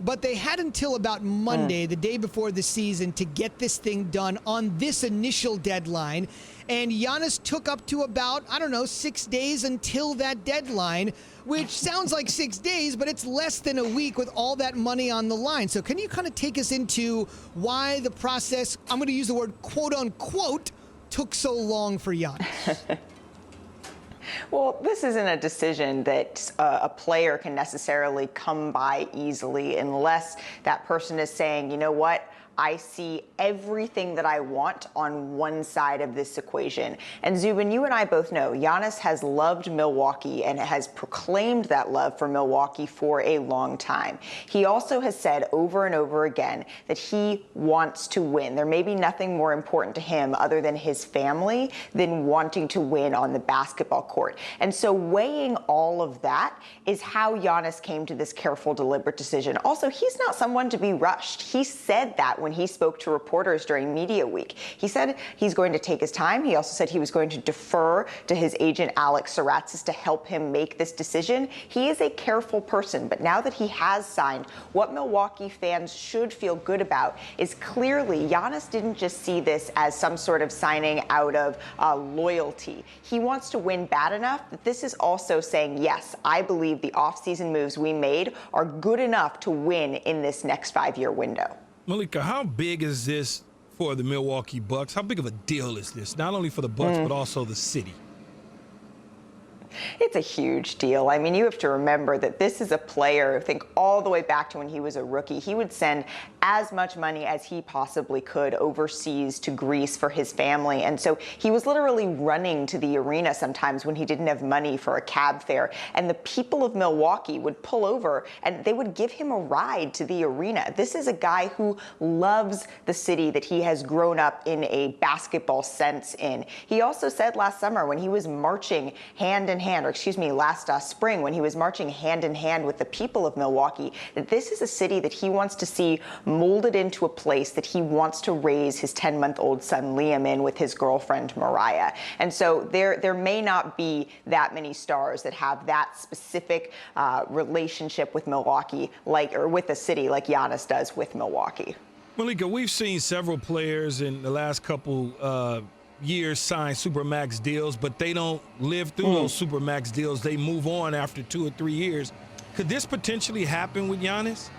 but they had until about Monday, the day before the season, to get this thing done on this initial deadline. And Giannis took up to about, 6 days until that deadline, which sounds like 6 days, but it's less than a week with all that money on the line. So can you kind of take us into why the process, I'm going to use the word quote unquote, took so long for Giannis? Well, this isn't a decision that a player can necessarily come by easily unless that person is saying, you know what? I see everything that I want on one side of this equation. And Zubin, you and I both know Giannis has loved Milwaukee and has proclaimed that love for Milwaukee for a long time. He also has said over and over again that he wants to win. There may be nothing more important to him other than his family than wanting to win on the basketball court. And so weighing all of that is how Giannis came to this careful, deliberate decision. Also, he's not someone to be rushed. He said that when he spoke to reporters during Media Week. He said he's going to take his time. He also said he was going to defer to his agent, Alex Saratzis, to help him make this decision. He is a careful person, but now that he has signed, what Milwaukee fans should feel good about is clearly Giannis didn't just see this as some sort of signing out of loyalty. He wants to win bad enough that this is also saying, yes, I believe the offseason moves we made are good enough to win in this next 5-year window. Malika, how big is this for the Milwaukee Bucks? How big of a deal is this, not only for the Bucks, but also the city? It's a huge deal. I mean, you have to remember that this is a player, think all the way back to when he was a rookie. He would send as much money as he possibly could overseas to Greece for his family. And so he was literally running to the arena sometimes when he didn't have money for a cab fare. And the people of Milwaukee would pull over and they would give him a ride to the arena. This is a guy who loves the city that he has grown up in a basketball sense in. He also said last summer when he was marching last spring when he was marching hand in hand with the people of Milwaukee, that this is a city that he wants to see molded into a place that he wants to raise his 10-month-old son Liam in with his girlfriend Mariah. And so there may not be that many stars that have that specific relationship with Milwaukee, or with a city like Giannis does with Milwaukee. Malika, we've seen several players in the last couple years sign supermax deals, but they don't live through those supermax deals. They move on after 2 or 3 years. Could this potentially happen with Giannis?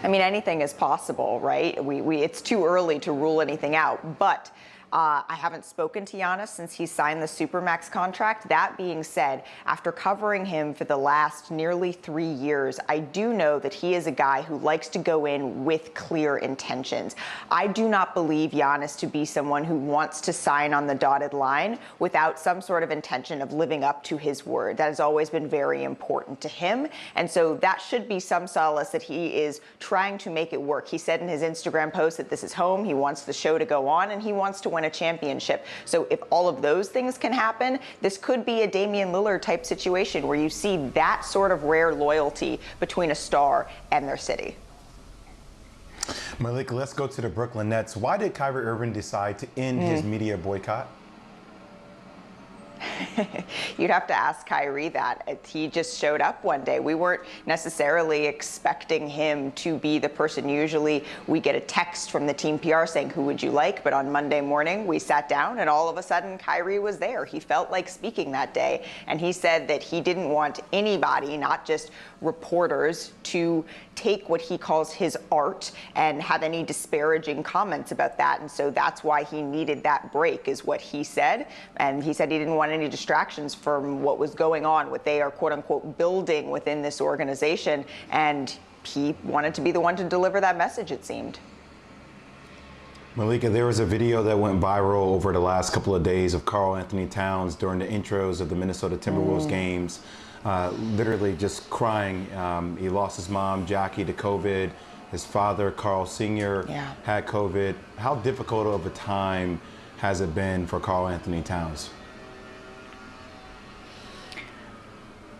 I mean, anything is possible, right? It's too early to rule anything out, but I haven't spoken to Giannis since he signed the Supermax contract. That being said, after covering him for the last nearly 3 years, I do know that he is a guy who likes to go in with clear intentions. I do not believe Giannis to be someone who wants to sign on the dotted line without some sort of intention of living up to his word. That has always been very important to him. And so that should be some solace that he is trying to make it work. He said in his Instagram post that this is home. He wants the show to go on and he wants to win a championship. So if all of those things can happen, this could be a Damian Lillard-type situation where you see that sort of rare loyalty between a star and their city. Malika, let's go to the Brooklyn Nets. Why did Kyrie Irving decide to end his media boycott? You'd have to ask Kyrie that. He just showed up one day. We weren't necessarily expecting him to be the person. Usually we get a text from the team PR saying, who would you like? But on Monday morning, we sat down and all of a sudden Kyrie was there. He felt like speaking that day. And he said that he didn't want anybody, not just reporters, to take what he calls his art and have any disparaging comments about that. And so that's why he needed that break, is what he said. And he said he didn't want any distractions from what was going on, what they are quote unquote building within this organization. And he wanted to be the one to deliver that message, it seemed. Malika, there was a video that went viral over the last couple of days of Karl-Anthony Towns during the intros of the Minnesota Timberwolves games, literally just crying. He lost his mom, Jackie, to COVID. His father, Carl Sr., had COVID. How difficult of a time has it been for Karl-Anthony Towns?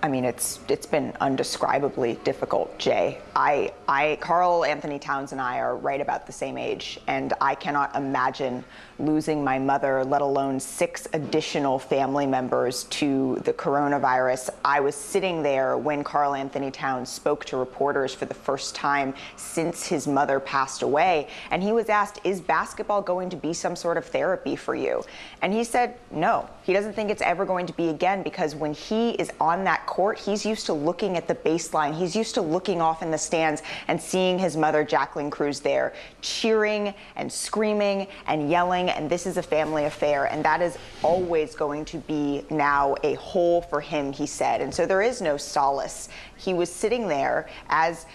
I mean, it's been undescribably difficult, Jay. Karl-Anthony Towns and I are right about the same age, and I cannot imagine losing my mother, let alone 6 additional family members to the coronavirus. I was sitting there when Karl-Anthony Towns spoke to reporters for the first time since his mother passed away, and he was asked, is basketball going to be some sort of therapy for you? And he said no. He doesn't think it's ever going to be again, because when he is on that court, he's used to looking at the baseline. He's used to looking off in the stands and seeing his mother, Jacqueline Cruz, there cheering and screaming and yelling. And this is a family affair, and that is always going to be now a hole for him, he said. And so there is no solace. He was sitting there, as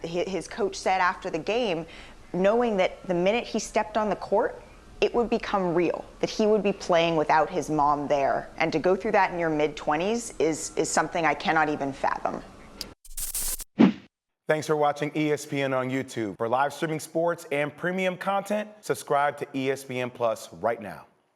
his coach said after the game, knowing that the minute he stepped on the court, it would become real, that he would be playing without his mom there. And to go through that in your mid-20s is something I cannot even fathom. Thanks for watching ESPN on YouTube. For live streaming sports and premium content, subscribe to ESPN Plus right now.